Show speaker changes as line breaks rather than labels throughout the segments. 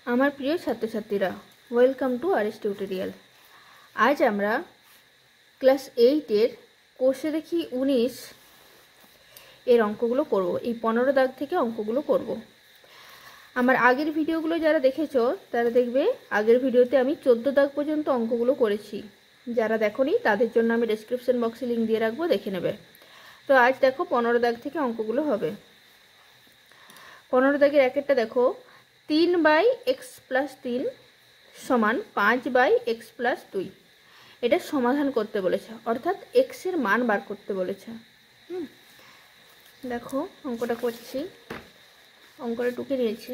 আমার প্রিয় ছাত্রছাত্রীরা, ওয়েলকাম টু আরএস টিউটোরিয়াল। আজ আমরা ক্লাস 8-এর কোষে দেখি 19 এর অঙ্কগুলো করব। এই 15 দাগ থেকে অঙ্কগুলো করব। আমার আগের ভিডিওগুলো যারা দেখেছো তারা দেখবে আগের ভিডিওতে আমি 14 দাগ পর্যন্ত অঙ্কগুলো করেছি। যারা দেখোনি তাদের জন্য আমি ডেসক্রিপশন বক্সে লিঙ্ক দিয়ে রাখবো, দেখে নেবে। তো আজ দেখো 15 দাগ থেকে অঙ্কগুলো হবে। 15 দাগের একেরটা দেখো, 3/x+3 সমান 5/x+2। এটা সমাধান করতে বলেছে, অর্থাৎ x এর মান বার করতে বলেছে। দেখো অঙ্কটা করছি, অঙ্কটা টুকে নিয়েছি।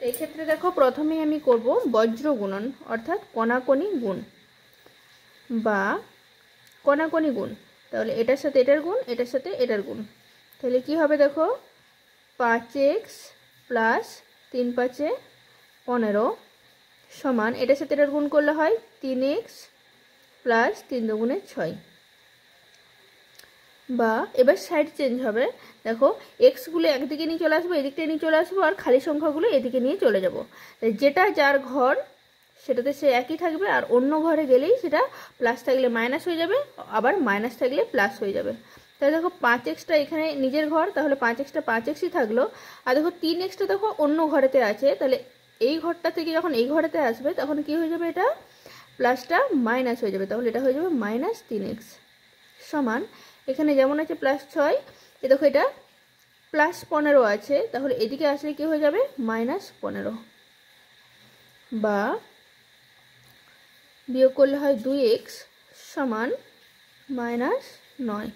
এই ক্ষেত্রে দেখো প্রথমেই আমি করব বজ্র গুণন, অর্থাৎ কণাকণি গুণ বা কণাকণি গুণ। তাহলে এটার সাথে এটার গুণ, এটার সাথে এটার গুণ। তাহলে কি হবে দেখো, 5x প্লাস 3×5 = 15 সমান এটার সাথে এটার গুণ করলে হয় 3x প্লাস 3×2 = 6। বা এবার সাইড চেঞ্জ হবে, দেখো এক্সগুলো একদিকে নিয়ে চলে আসবো, এদিকটা নিয়ে চলে আসবো, আর খালি সংখ্যাগুলো এদিকে নিয়ে চলে যাব। যেটা যার ঘর সেটাতে সে একই থাকবে, আর অন্য ঘরে গেলেই সেটা প্লাস থাকলে মাইনাস হয়ে যাবে, আবার মাইনাস থাকলে প্লাস হয়ে যাবে। তাহলে দেখো 5xটা এখানে নিজের ঘর, তাহলে 5xটা 5xই থাকলো। আর দেখো 3xটা দেখো অন্য ঘরেতে আছে, তাহলে এই ঘরটা থেকে যখন এই ঘরেতে আসবে তখন কি হয়ে যাবে, এটা প্লাসটা মাইনাস হয়ে যাবে। তাহলে এটা হয়ে যাবে -3x সমান এখানে যেমন আছে +6, এ দেখো এটা +15 আছে, তাহলে এদিকে আসলে কি হয়ে যাবে -15। বা বিয়োগ করলে হয় 2x সমান -9।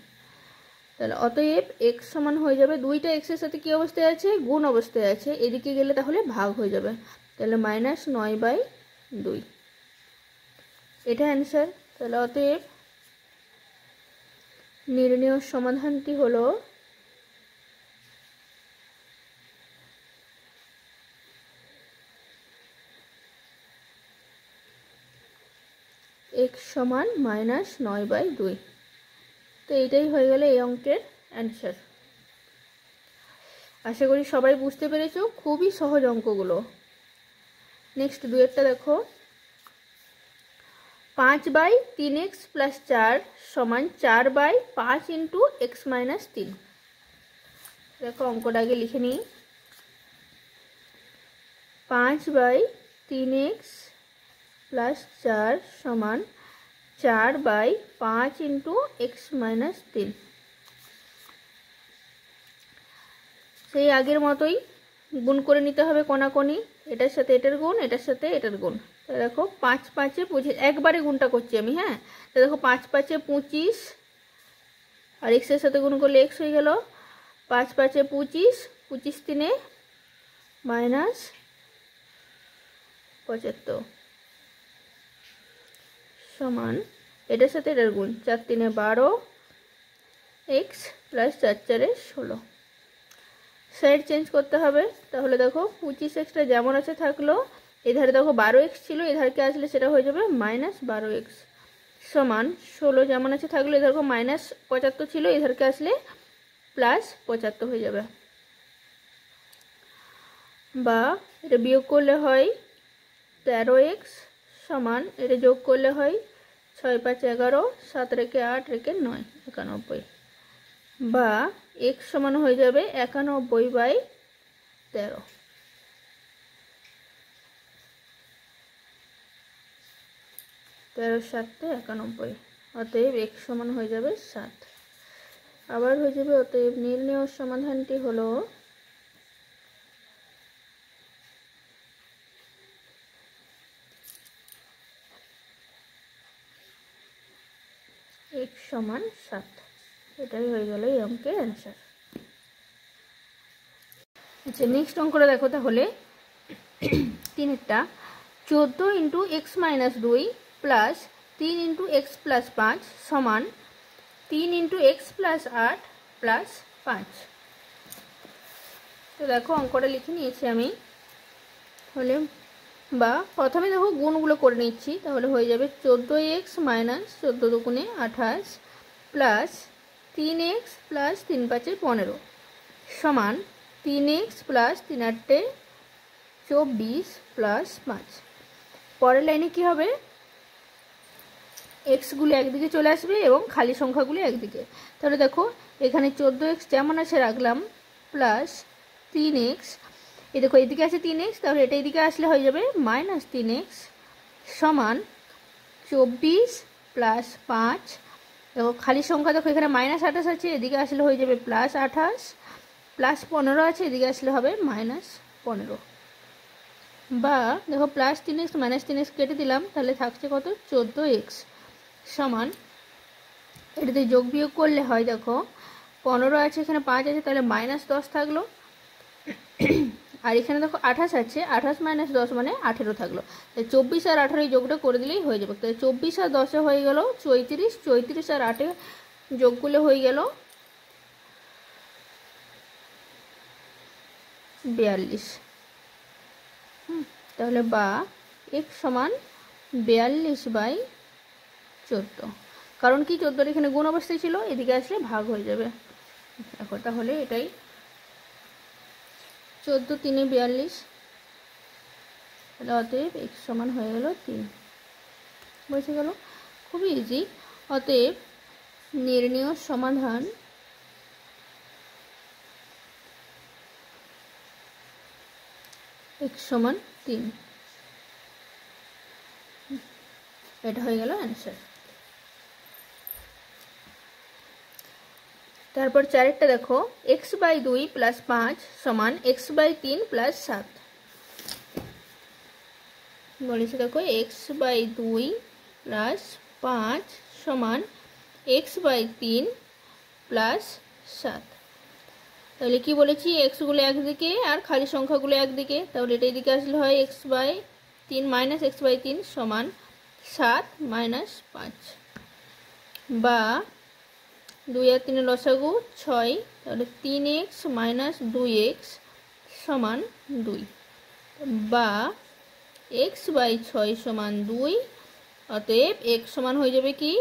তাহলে অতএব x সমান হয়ে যাবে, দুইটা x এর সাথে কি অবস্থায় আছে, গুণ অবস্থায় আছে, এদিকে গেলে তাহলে ভাগ হয়ে যাবে। তাহলে -9/2 এটা অ্যান্সার। তাহলে অতএব নির্ণেয় সমাধানটি হলো x সমান -9/2। তো এইটাই হয়ে গেল এই অঙ্কের অ্যান্সার। আশা করি সবাই বুঝতে পেরেছো, খুবই সহজ অঙ্কগুলো। নেক্সট দুয়েরটা দেখো, 5/3x + 4 সমান 4/5 × x - 3। দেখো অঙ্কটা আগে লিখে নিই। 5/3x + 4 সমান 4/5 × x - 3। সেই আগের মতোই গুণ করে নিতে হবে কোনাকোনি, এটার সাথে এটার গুণ, এটার সাথে এটার গুণ। তাহলে দেখো 5×5 = 25, একবারে গুণটা করছি আমি। হ্যাঁ, তো দেখো 5×5 = 25, আর x এর সাথে গুণ করলে x হয়ে গেল 5×5 = 25, 25×3 -75 সমান এটার সাথে এটার গুণ 4×3 = 12, x প্লাস 4×4 = 16। সাইড চেঞ্জ করতে হবে। তাহলে দেখো 25xটা যেমন আছে থাকলো, এধারে দেখো 12x ছিল, এধারকে আসলে সেটা হয়ে যাবে -12x সমান 16 যেমন আছে থাকলো, এধারে দেখো -75 ছিল, এধারকে আসলে +75 হয়ে যাবে। বা এটা বিয়োগ করলে হয় 13x সমান এটা যোগ করলে হয় 6×5 = 11, 7 রেখে 8 রেখে 9 91। বা x সমান হয়ে যাবে 91/13। 13×7 = 91, অতএব x সমান হয়ে যাবে 7। আবার হয়ে যাবে, অতএব নির্ণেয় সমাধানটি হলো x সমান 7। এটাই হয়ে গেল এই অঙ্কের অ্যান্সার। আচ্ছা, নেক্সট অঙ্কটা দেখো তাহলে, 3-টা 14 × x - 2 প্লাস 3 × x + 5 সমান 3 × x + 8 প্লাস 5। তো দেখো অঙ্কটা লিখে নিয়েছি আমি। তাহলে বা প্রথমে দেখো গুণগুলো করে নিচ্ছি, তাহলে হয়ে যাবে 14x - 14×2 = 28 প্লাস 3x প্লাস 3×5 = 15 সমান 3x প্লাস 3×8 = 24 প্লাস 5। পরের লাইনে কি হবে, এক্সগুলো একদিকে চলে আসবে এবং খালি সংখ্যাগুলো একদিকে। তাহলে দেখো এখানে 14x যেমন আছে রাখলাম, প্লাস 3x, এই দেখো এদিকে আছে 3x, তাহলে এটা এদিকে আসলে হয়ে যাবে মাইনাস 3x সমান 24 প্লাস 5। দেখো খালি সংখ্যা দেখো এখানে মাইনাস 28 আছে, এদিকে আসলে হয়ে যাবে প্লাস 28, প্লাস 15 আছে, এদিকে আসলে হবে মাইনাস 15। বা দেখো প্লাস 3x মাইনাস 3x কেটে দিলাম, তাহলে থাকছে কত 14x সমান, এটাতে যোগ বিয়োগ করলে হয় দেখো 15 আছে, এখানে 5 আছে, তাহলে মাইনাস 10 থাকলো। আর এখানে দেখো 28 আছে, 28 মাইনাস 10 মানে 18 থাকলো। তাই 24 আর 18 এই যোগটা করে দিলেই হয়ে যাবে। তাই 24 আর 10 হয়ে গেল 34, 34 আর 8 যোগ করলে হয়ে গেল 42। তাহলে বা x সমান 42/14, কারণ কি 14 এখানে গুণ অবস্থায় ছিল, এদিকে আসলে ভাগ হয়ে যাবে। দেখো তাহলে এটাই 14 3 42, তাহলে অতএব x সমান হয়ে গেল 3। বুঝে গেল, খুবই ইজি। অতএব নির্ণেয় সমাধান x সমান 3, এটা হয়ে গেল অ্যান্সার। তারপর চারেরটা দেখো, x/2 প্লাস 5 সমান x/3 প্লাস 7। বলেছে দেখো x/2 প্লাস 5 সমান x/3 প্লাস 7। তাহলে কি বলেছি, এক্সগুলো একদিকে আর খালি সংখ্যাগুলো একদিকে, তাহলে এটা এদিকে আসলে হয় x/3 মাইনাস x/3 সমান 7 মাইনাস 5। বা 2 আর 3 লসাগু 6, তাহলে 3x মাইনাস 2x সমান 2। বা x/6 সমান 2, অতএব x সমান হয়ে যাবে কি,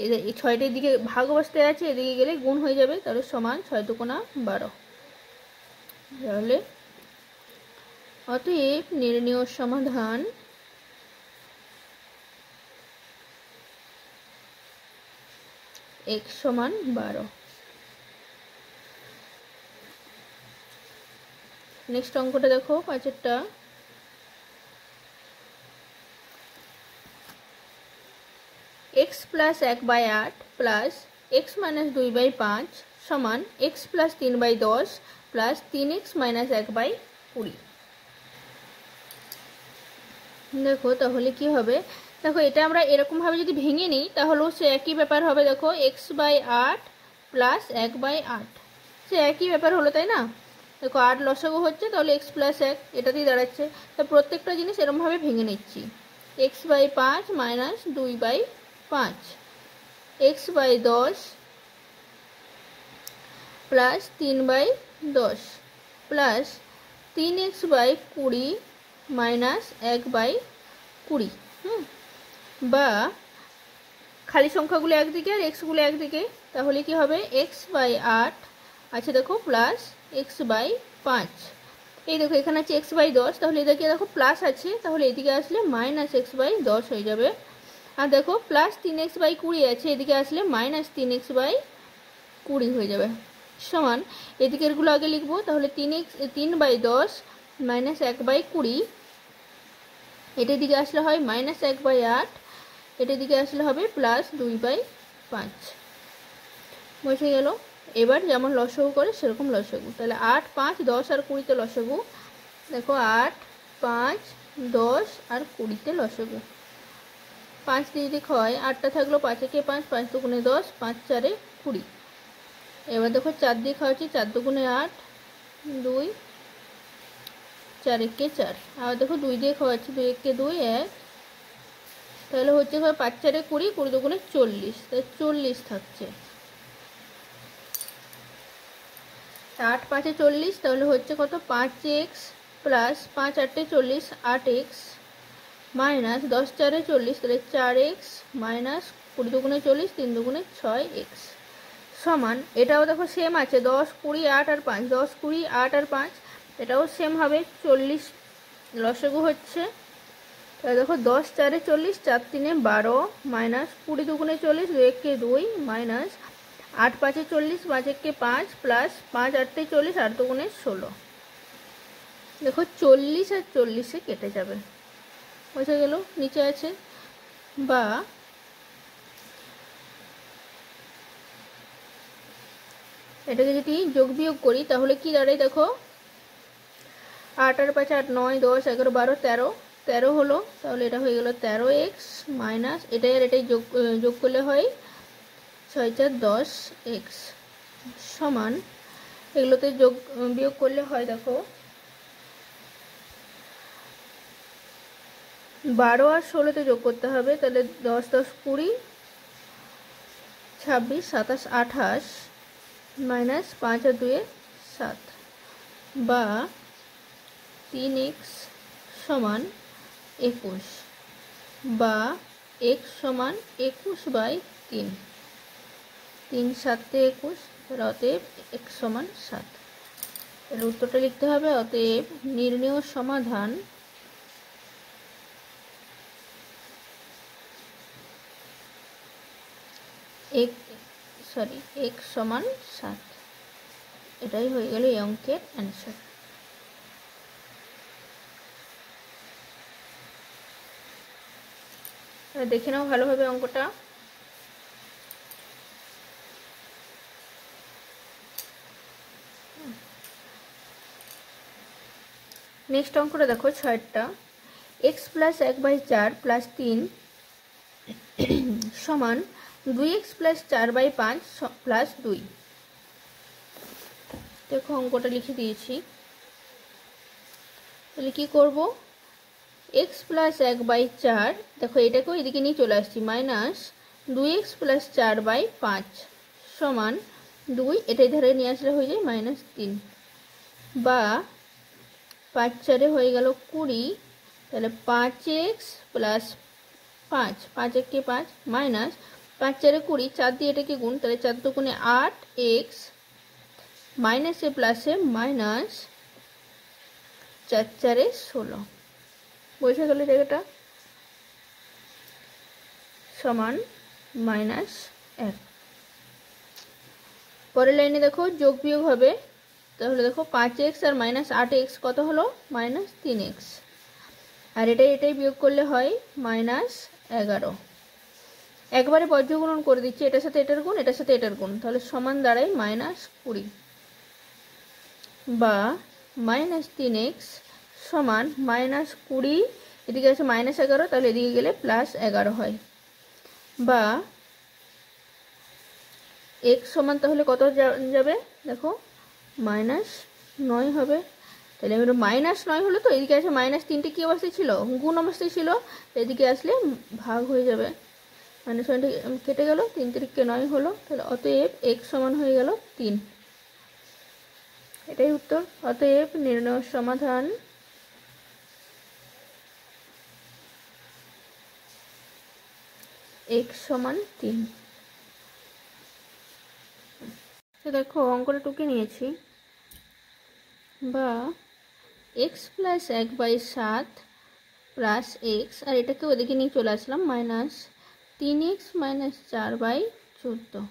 এই 6টার দিকে ভাগ অবস্থায় আছে, এদিকে গেলে গুণ হয়ে যাবে, তাহলে সমান 6 × 12। তাহলে অতএব নির্ণেয় সমাধান x সমান 12। নেক্সট অঙ্কটা দেখো, 5এরটা। x plus 1/8 plus x minus 2/5 সমান x plus 3/10 plus 3x minus 1/20। দেখো তাহলে কি হবে, দেখো এটা আমরা এরকমভাবে যদি ভেঙে নিই তাহলেও সে একই ব্যাপার হবে। দেখো x/8 প্লাস 1/8, সে একই ব্যাপার হলো, তাই না? দেখো 8 লসাগু হচ্ছে, তাহলে x প্লাস 1 এটাতেই দাঁড়াচ্ছে। তা প্রত্যেকটা জিনিস এরকমভাবে ভেঙে নিচ্ছি। x/5 minus 2/5, x/10 plus 3/10 plus 3x/20 minus 1/20। বা খালি সংখ্যাগুলো একদিকে আর এক্সগুলো একদিকে, তাহলে কি হবে x/8 আছে দেখো প্লাস x/5। এই দেখো এখানে আছে x/10, তাহলে এদিকে দেখো প্লাস আছে, তাহলে এদিকে আসলে মাইনাস x/10 হয়ে যাবে। আর দেখো প্লাস 3x/20 আছে, এদিকে আসলে মাইনাস 3x/20 হয়ে যাবে। সমান এদিকেরগুলো আগে লিখবো, তাহলে 3/10 মাইনাস 1/20, এটার দিকে আসলে হয় মাইনাস 1/8, এটার দিকে আসলে হবে প্লাস 2/5। বুঝে গেল? এবার যেমন লসাগু করে সেরকম লসাগু। তাহলে 8, 5, 10 আর 20তে লসাগু। দেখো 8, 5, 10 আর 20তে লসাগু। 5 দিয়ে যদি হয় 8টা থাকলো, 5 একে 5, 5 দুগুণে 10, 5 4 20। এবার দেখো 4 দিয়ে খাওয়াচ্ছি, 4 দুগুণে 8, 2 4 একে 4। আবার দেখো 2 দিয়ে খাওয়াচ্ছি, 2 একে 2, 1। তাহলে হচ্ছে 5 4 20, 20 দুগুণে 40, তাই 40 থাকছে। 8 5 40, তাহলে হচ্ছে কত 5x প্লাস 5 8 40, 8x মাইনাস 10 4 40, তাহলে 4x মাইনাস 20 দুগুণে 40, 3 দুগুণে 6x সমান, এটাও দেখো সেম আছে 10 20 8 আর 5, 10 20 8 আর 5, এটাও সেম হবে 40 লসাগু হচ্ছে, তাহলে দেখো 10 4 40, 4 3 12, মাইনাস 20 2 40, 2 1 2, মাইনাস 8 5 40, 5 1 5, প্লাস 5 8 40, 8 2 16। দেখো 40 আর 40 কেটে যাবে, বোঝা গেল নিচে আছে। বা এটাকে যদি যোগ বিয়োগ করি তাহলে কি দাঁড়ায় দেখো, 8 আর 5 8 9 10 11 12 13, 13 হলো, তাহলে এটা হয়ে গেল 13x মাইনাস এটাই আর এটাই যোগ করলে হয় 6 4 10x সমান, এগুলোতে যোগ বিয়োগ করলে হয় দেখো 12 আর 16তে যোগ করতে হবে, তাহলে 10 10 20 26 27 28 মাইনাস 5 আর 2 7, বা 3x সমান 21, বা x সমান 21/3, 3 7 21, অতএব x সমান 7। এর উত্তরটা লিখতে হবে, অতএব নির্ণেয় সমাধান x সমান 7। এটাই হয়ে গেল এই অঙ্কের অ্যান্সার। দেখে নাও ভালোভাবে অঙ্কটা। নেক্সট অঙ্কটা দেখো 6টা, x প্লাস 1/4 প্লাস 3 সমান 2x প্লাস 4/5 প্লাস 2। দেখো অঙ্কটা লিখে দিয়েছি, তাহলে কি করব, x প্লাস 1/4, দেখো এটাকেও এদিকে নিয়ে চলে আসছি, মাইনাস 2x প্লাস 4/5 সমান 2, এটাই ধরে নিয়ে আসলে হয়ে যায় -3, বা 5 4 হয়ে গেল 20, তাহলে 5x প্লাস 5, 5 1 5, মাইনাস 5 4 20, 4 দিয়ে এটাকে গুণ, তাহলে 4 2 8x, মাইনাসে প্লাসে মাইনাস 4 4 16, বোঝা গেল জায়গাটা, সমান -1। পরের লাইনে দেখো যোগ বিয়োগ হবে, তাহলে দেখো 5x আর -8x কত হলো, -3x, আর এটাই বিয়োগ করলে হয় -11। একবারে বজ্রগুণন করে দিচ্ছি, এটার সাথে এটার গুণ, এটার সাথে এটার গুণ, তাহলে সমান দাঁড়ায় -20, বা -3x সমান -20, এদিকে আছে -11, তাহলে এদিকে গেলে +11 হয়, বা x সমান তাহলে কত যাবে দেখো -9 হবে, তাহলে -9 হলো, তো এদিকে আছে -3টি কী অবস্থায় ছিল, গুণ অবস্থায় ছিল, এদিকে আসলে ভাগ হয়ে যাবে, -9টি কেটে গেল, 3 3 9 হলো, তাহলে অতএব x সমান হয়ে গেল 3। এটাই উত্তর, অতএব নির্ণয় সমাধান x সমান 3। দেখো অঙ্কটা টুকে নিয়েছি, বা x প্লাস 1/7 প্লাস x, আর এটাকে ওদিকে নিয়ে চলে আসলাম, -3x মাইনাস 4/14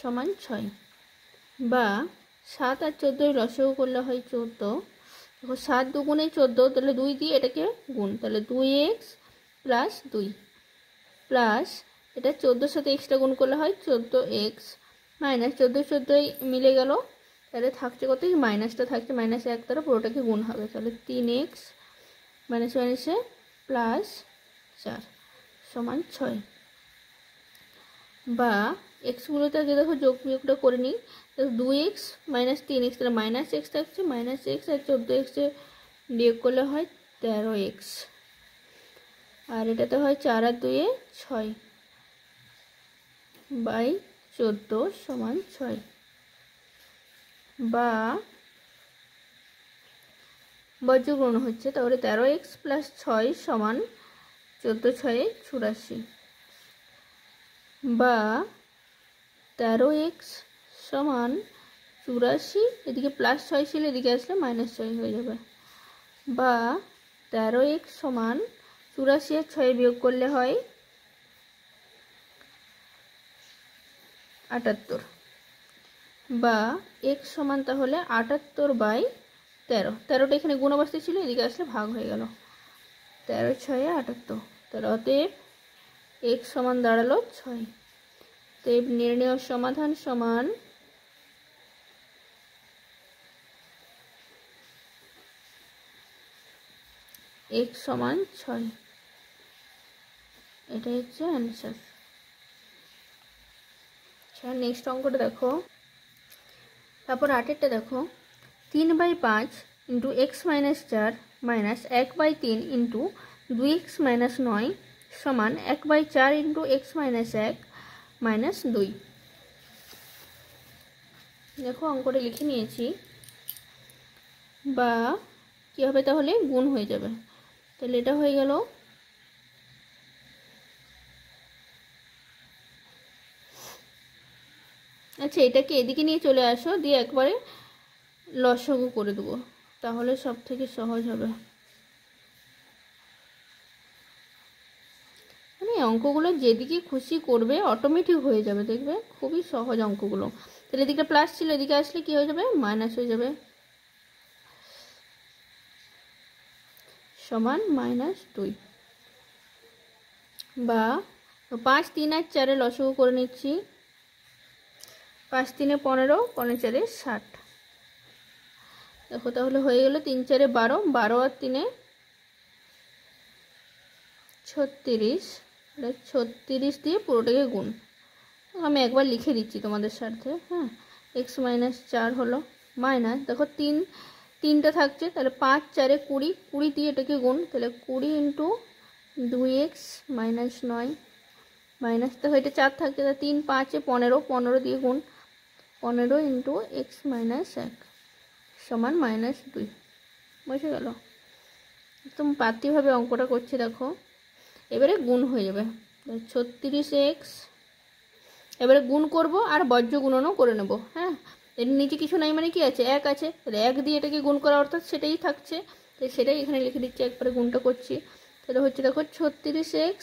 সমান 6, বা 7 আর 14 লসাগু করলে হয় 14, দেখো 7 2 14, তাহলে 2 দিয়ে এটাকে গুণ, তাহলে 2x প্লাস 2, প্লাস এটা 14 সাথে এক্সটা গুণ করলে হয় 14x, মাইনাস 14 14 মিলে গেল, তাহলে থাকছে কত, মাইনাসটা থাকছে, -1 দ্বারা পুরোটাকে গুণ হবে, তাহলে 3x মাইনাসে প্লাস 4 সমান 6, বা এক্সগুলোতে আগে দেখো যোগ বিয়োগটা করে নিই, তো 2x মাইনাস 3x, তাহলে -x থাকছে, -x আর 14x বিয়োগ করলে হয় 13x, আর এটাতে হয় 4 আর 2 6 বাই 14 সমান 6, বা বজ্রগুণ হচ্ছে, তাহলে 13x প্লাস 6 সমান 14 6 84, বা 13x সমান 84, এদিকে +6 ছিল, এদিকে আসলে -6 হয়ে যাবে, বা 13x সমান 84 আর 6 বিয়োগ করলে হয় 78, বা x সমান তাহলে 78/13। 13টা এখানে গুণ অবস্থায় ছিল, এদিকে আসলে ভাগ হয়ে গেল। 13 6 78, তাহলে অতএব x সমান দাঁড়ালো 6। অতএব নির্ণেয় সমাধান সমান x সমান 6। এটাই হচ্ছে অ্যান্সার। আচ্ছা, নেক্সট অঙ্কটা দেখো। তারপর 8এরটা দেখো, 3/5 into x minus 4 minus 1/3 into 2x minus 9 সমান 1/4 ইন্টু x মাইনাস 1 মাইনাস 2। দেখো অঙ্কটা লিখে নিয়েছি, বা কী হবে তাহলে গুণ হয়ে যাবে। তাহলে এটা হয়ে গেল আচ্ছা, এটাকে এদিকে নিয়ে চলে আসো, দিয়ে একবারে লসাগু করে দেবো, তাহলে সব থেকে সহজ হবে। মানে অঙ্কগুলো যেদিকে খুশি করবে অটোমেটিক হয়ে যাবে, দেখবে খুবই সহজ অঙ্কগুলো। তাহলে এদিকে প্লাস ছিল, এদিকে আসলে কি হয়ে যাবে, মাইনাস হয়ে যাবে, সমান -2। বা 5 3 আর 4 লসাগু করে নিচ্ছি। 5 3 15, 15 4 60। দেখো তাহলে হয়ে গেল 3 4 12, 12 আর 3 36, 36 দিয়ে পুরোটাকে গুণ। আমি একবার লিখে দিচ্ছি তোমাদের স্বার্থে, হ্যাঁ। x মাইনাস 4 হলো মাইনাস, দেখো 3টা থাকছে, তাহলে 5 4 20, 20 দিয়ে এটাকে গুণ, তাহলে 20 ইন্টু 2x মাইনাস 9 মাইনাস, দেখো এটা 4 থাকছে, তাহলে 3 5 15, 15 দিয়ে গুণ, 15 ইন্টু x মাইনাস 1 সমান -2। বুঝে গেল? একদম পাতিভাবে অঙ্কটা করছি দেখো। এবারে গুণ হয়ে যাবে 36x, এবারে গুণ করব আর বজ্র গুণনও করে নেব, হ্যাঁ। এর নিচে কিছু নাই মানে কি আছে, 1 আছে, তাহলে 1 দিয়ে এটাকে গুণ করা অর্থাৎ সেটাই থাকছে, তাই সেটাই এখানে লিখে দিচ্ছি, একবারে গুণটা করছি। তাহলে হচ্ছে দেখো 36x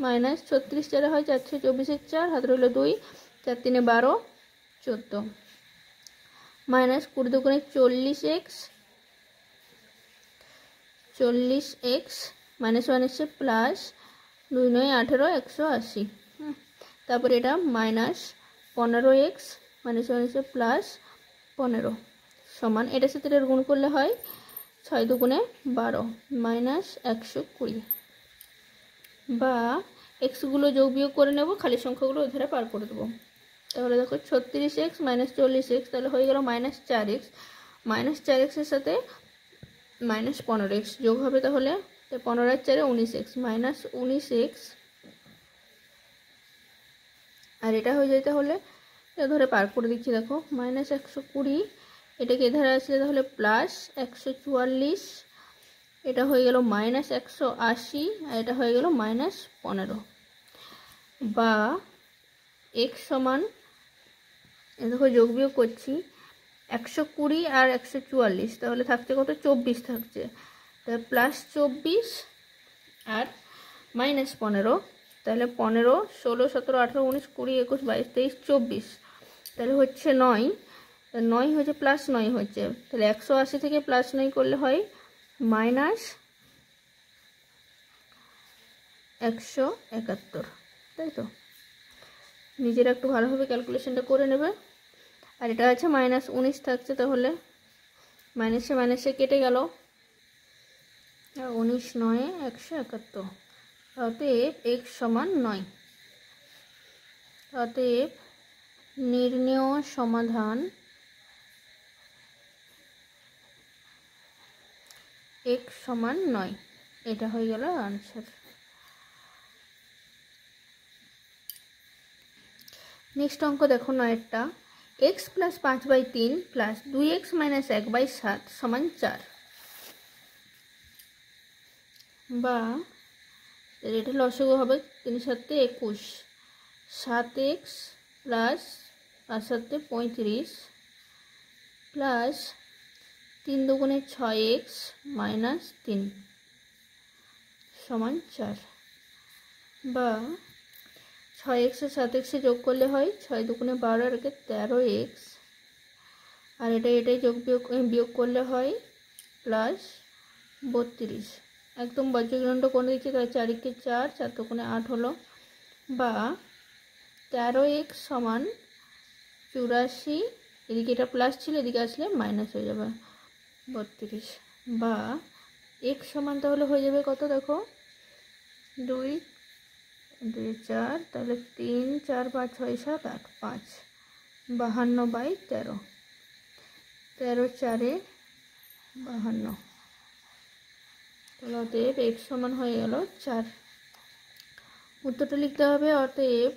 মাইনাস 36 4 হয় 4 6 24 4, হাতে রইল 2, 4 3 12 14 মাইনাস 20 দুগুণে 40x, 40x মাইনাস 1 এসে প্লাস 2 9 18 180। তারপর এটা মাইনাস 15x মাইনাস 1 এসে প্লাস 15 সমান, এটার সাথে এটার গুণ করলে হয় 6 দুগুণে 12 মাইনাস 120। বা এক্সগুলো যোগ বিয়োগ করে নেব, খালি সংখ্যাগুলো ওই ধারে পার করে দেবো। তাহলে দেখো 36x মাইনাস 40x, তাহলে হয়ে গেল -4x, -4x এর সাথে -15x যোগ হবে, তাহলে 15 আর 4 19x মাইনাস 19x, আর এটা হয়ে যায় তাহলে এটা ধরে পার করে দিচ্ছি, দেখো -120, এটাকে এধারে আসলে তাহলে প্লাস 144, এটা হয়ে গেল -180, আর এটা হয়ে গেল -15। বা x সমান, দেখো যোগ বিয়োগ করছি, 120 আর 144, তাহলে থাকছে কত, 24 থাকছে, তাহলে +24 আর -15, তাহলে 15 16 17 18 19 20 21 22 23 24, তাহলে হচ্ছে 9, 9 হচ্ছে +9 হচ্ছে, তাহলে 180 থেকে +9 করলে হয় -171, তাই তো? নিজেরা একটু ভালোভাবে ক্যালকুলেশনটা করে নেবে। আর এটা আছে -19 থাকছে, তাহলে মাইনাসে মাইনাসে কেটে গেল, 19 9 171, অতএব x সমান 9। অতএব নির্ণেয় সমাধান x সমান 9, এটা হয়ে গেল আনসার। নেক্সট অঙ্ক দেখো 9এরটা, x plus 5/3 plus 2x minus 1/7 সমান 4। বা এটা লসাগু হবে 3 7 21, 7x প্লাস 5 7 35 প্লাস 3 দুগুণে 6x মাইনাস 3 সমান 4 বা 6x আর 7x যোগ করলে হয় 6 দুগুণে 12 আর 13x আর এটাই বিয়োগ করলে হয় প্লাস 32। একদম বজ্রগ্রহণটা করে দিচ্ছি, তাহলে 4 4 4 দুগুণে 8 হলো বা 13x সমান 84, এদিকে এটা প্লাস ছিল এদিকে আসলে মাইনাস হয়ে যাবে 32 বা x সমান তাহলে হয়ে যাবে কত দেখো 2 2 4 তাহলে 3 4 5 6 7 8 5 52/13 13 4 52 তাহলে অতএব x সমান হয়ে গেল 4। উত্তরটা লিখতে হবে অতএব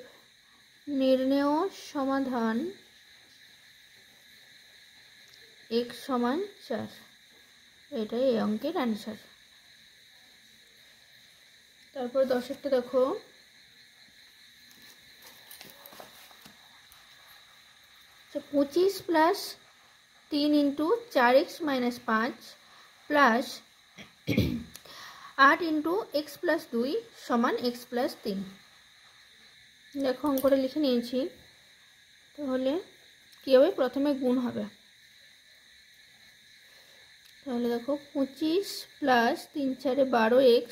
নির্ণেয় সমাধান x সমান 4, এটাই এই অঙ্কের অ্যান্সার। তারপর 10টা দেখো, 25 plus 3 into 4x minus 5 plus 8 into x plus 2 সমান x প্লাস 3। দেখো অঙ্কটা লিখে নিয়েছি, তাহলে কী হবে, প্রথমে গুণ হবে। তাহলে দেখো 25 plus 3 4 12x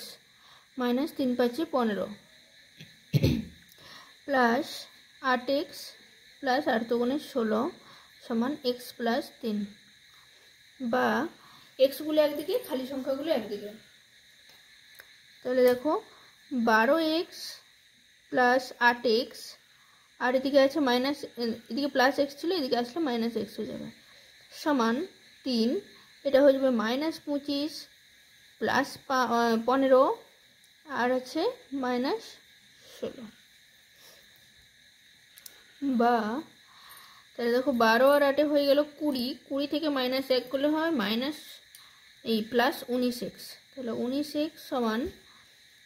minus 3 5 15 plus 8x plus 8 দুগুণে 16 সমান x প্লাস 3 বা এক্সগুলো একদিকে খালি সংখ্যাগুলো একদিকে। তাহলে দেখো 12x প্লাস 8x আর এদিকে আছে মাইনাস, এদিকে প্লাস এক্স ছিল এদিকে আসলে মাইনাস এক্স হয়ে যাবে সমান 3, এটা হয়ে যাবে মাইনাস 25 প্লাস 15 আর আছে মাইনাস 16 বা তাহলে দেখো 12 আর 8 হয়ে গেল 20, 20 থেকে মাইনাস 1 করলে হয় মাইনাস এই প্লাস 19x, তাহলে 19x সমান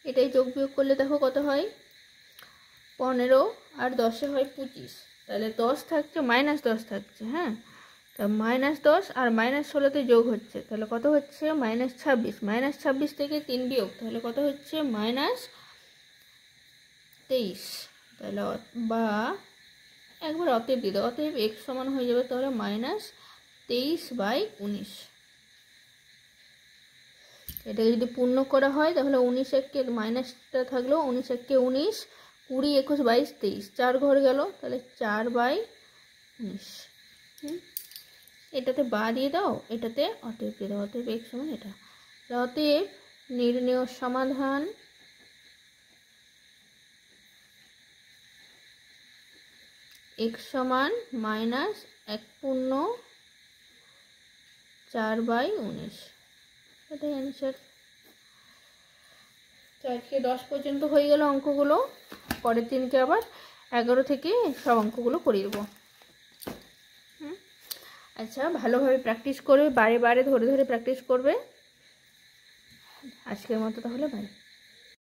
এটাই যোগ বিয়োগ করলে দেখো কত হয় 15 আর 10 হয় 25, তাহলে 10 থাকছে মাইনাস 10 থাকছে, হ্যাঁ তা মাইনাস 10 আর মাইনাস 16তে যোগ হচ্ছে, তাহলে কত হচ্ছে মাইনাস 26, মাইনাস 26 থেকে 3 বিয়োগ তাহলে কত হচ্ছে মাইনাস 23, তাহলে বা একবার অতএব দিয়ে দাও, অতএব x সমান হয়ে যাবে তাহলে মাইনাস 23/19। এটাকে যদি পূর্ণ করা হয় তাহলে 19 একে মাইনাসটা থাকলো 19 একে 19, 20 21 22 23, 4 ঘর গেল তাহলে 4/19। এটাতে বা দিয়ে দাও, এটাতে অতএব দিয়ে দাও, অতএব x সমান এটা। অতএব নির্ণেয় সমাধান x সমান মাইনাস 1/4/19, এটাই অ্যান্সার। আজকে 10 পর্যন্ত হয়ে গেল অঙ্কগুলো, পরের দিনকে আবার 11 থেকে সব অঙ্কগুলো করিয়ে দেবো। আচ্ছা, ভালোভাবে প্র্যাকটিস করবে, বারে বারে ধরে ধরে প্র্যাকটিস করবে। আজকের মতো তাহলে বাই।